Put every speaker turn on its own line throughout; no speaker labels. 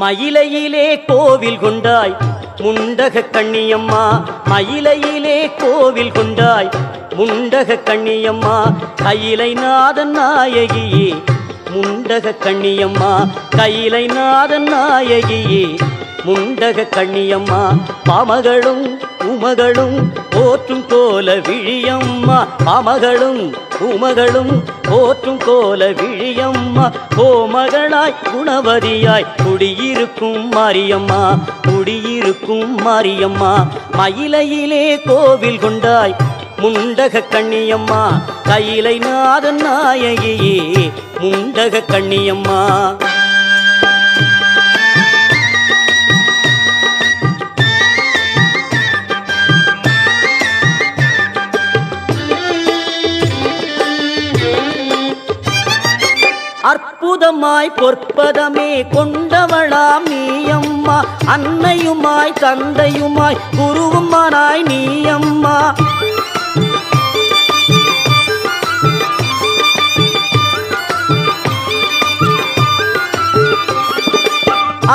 மயிலையிலே கோவில் கொண்டாய் முண்டக கண்ணியம்மா, மயிலையிலே கோவில் கொண்டாய் முண்டக கண்ணியம்மா, கையிலை நாதன் நாயகியே முண்டக கண்ணியம்மா, கையிலை நாதன் நாயகியே முண்டக கண்ணியம்மா, பாமகளும் உமகளும் போற்றும் கோல விழியம்மா, பாமகளும் உமகளும் போற்றும் கோல விழியம்மா, கோமகளாய் குணவதியாய் குடியிருக்கும் மாரியம்மா, குடியிருக்கும் மாரியம்மா, மயிலையிலே கோவில் கொண்டாய் முண்டக கண்ணியம்மா, கையிலை நாதன் நாயகியே முண்டக கண்ணியம்மா. அற்புதமாய் பொற்பதமே கொண்டவளாம் நீயம்மா, அன்னையுமாய் தந்தையுமாய் குருவுமானாய் நீயம்மா,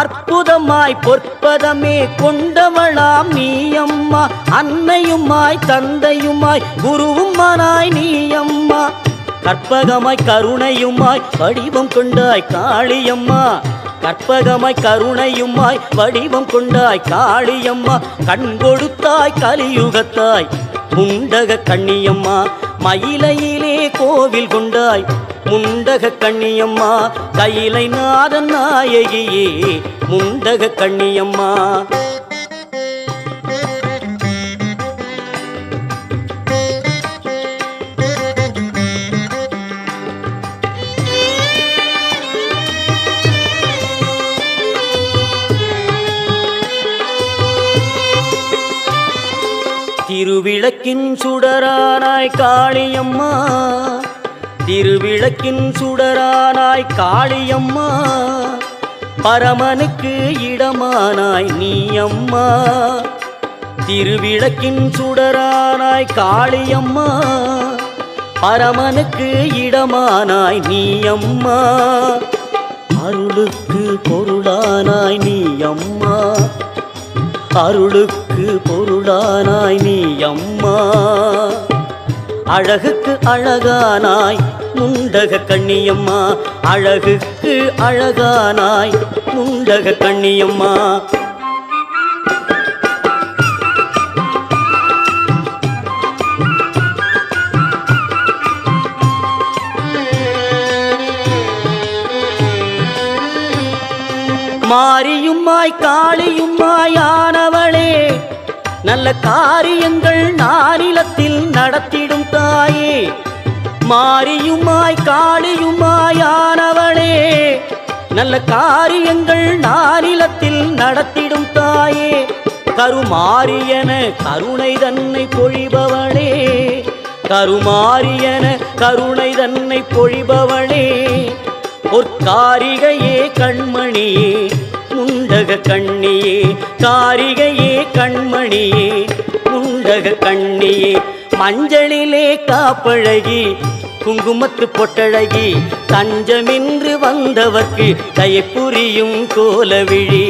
அற்புதமாய் பொற்பதமே கொண்டவளாம் நீயம்மா, அன்னையுமாய் தந்தையுமாய் குருவுமானாய் நீயம்மா, கற்பகமாய் கருணையுமாய் வடிவம் கொண்டாய் காளியம்மா, கற்பகமாய் கருணையுமாய் வடிவம் கொண்டாய் காளியம்மா, கண் கொடுத்தாய் கலியுகத்தாய் முண்டக கண்ணியம்மா, மயிலையிலே கோவில் கொண்டாய் முண்டக கண்ணியம்மா, கையிலை நாதன் நாயகியே முண்டக கண்ணியம்மா. திருவிளக்கின் சுடரானாய் காளியம்மா, திருவிளக்கின் சுடரானாய் காளியம்மா, பரமனுக்கு இடமானாய் நீயம்மா, திருவிளக்கின் சுடரானாய் காளியம்மா, பரமனுக்கு இடமானாய் நீயம்மா, அருளுக்கு பொருளானாய் நீயம்மா, அருளுக்கு பொருளானாய் நீயம்மா, அழகுக்கு அழகானாய் முண்டக கண்ணியம்மா, அழகுக்கு அழகானாய் முண்டக கண்ணியம்மா. மாரியுமாய் காளியுமாய் ஆனவளே, நல்ல காரியங்கள் நானிலத்தில் நடத்திடும் தாயே, மாரியுமாய் காளியுமாய் ஆனவளே, நல்ல காரியங்கள் நானிலத்தில் நடத்திடும் தாயே, கருமாரியன கருணை தன்னை பொழிபவளே, கருமாரியன கருணை தன்னை பொழிபவளே, பொற்காரிகையே கண்மணியே முண்டக கண்ணியே, காரிகையே கண்மணியே முண்டக கண்ணியே, மஞ்சளிலே காப்பழகி குங்குமத்து பொட்டழகி, தஞ்சமின்று வந்தவர்க்கு தயப்புரியும் கோலவிழி,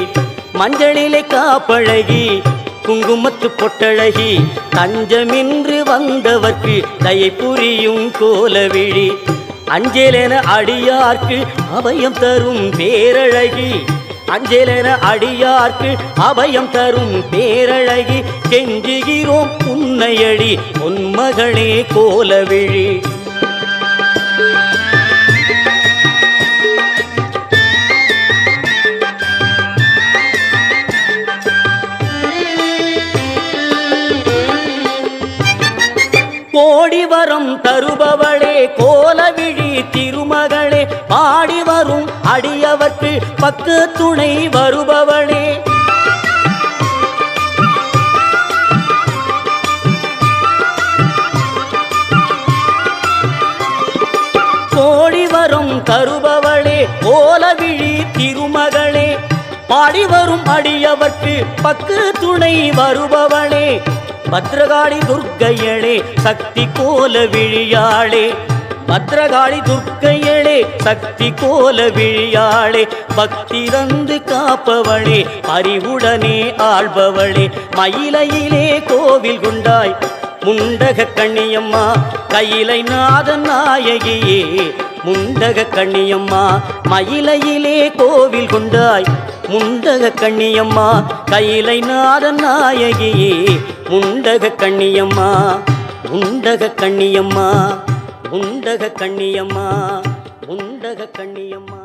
மஞ்சளிலே காப்பழகி குங்குமத்து பொட்டழகி, தஞ்சமின்று வந்தவர்க்கு தயப்புரியும் கோலவிழி, அஞ்சலென அடியார்க்கு அபயம் தரும் பேரழகி, அஞ்சலென அடியார்க்கு அபயம் தரும் பேரழகி, கெஞ்சுகிறோம் உன்னையடி உன்மகளே கோலவிழி. கோடி வரம் தருபவளே கோலவிழி திருமகளே, பாடி வரும் அடியவர்க்கு பக்கு துணை வருபவளே, தருபவளே கோலவிழி திருமகளே பாடி வரும் அடியவர்க்கு பக்கு துணை வருபவளே பத்ரகாளி துர்க்கையளே சக்தி கோலவிழியாளே பத்ரகாளி துர்க்கையளே சக்தி கோலவிழியாளே பக்தி தந்து காப்பவளே அறிவுடனே ஆள்பவளே மயிலையிலே கோவில் கொண்டாய் முண்டக கண்ணியம்மா கையிலை நாதன் நாயகியே முண்டக கண்ணியம்மா மயிலையிலே கோவில் கொண்டாய் முண்டக கண்ணியம்மா கையிலை நாதன் நாயகியே முண்டக கண்ணியம்மா முண்டக கண்ணியம்மா முண்டக கண்ணியம்மா முண்டக கண்ணியம்மா.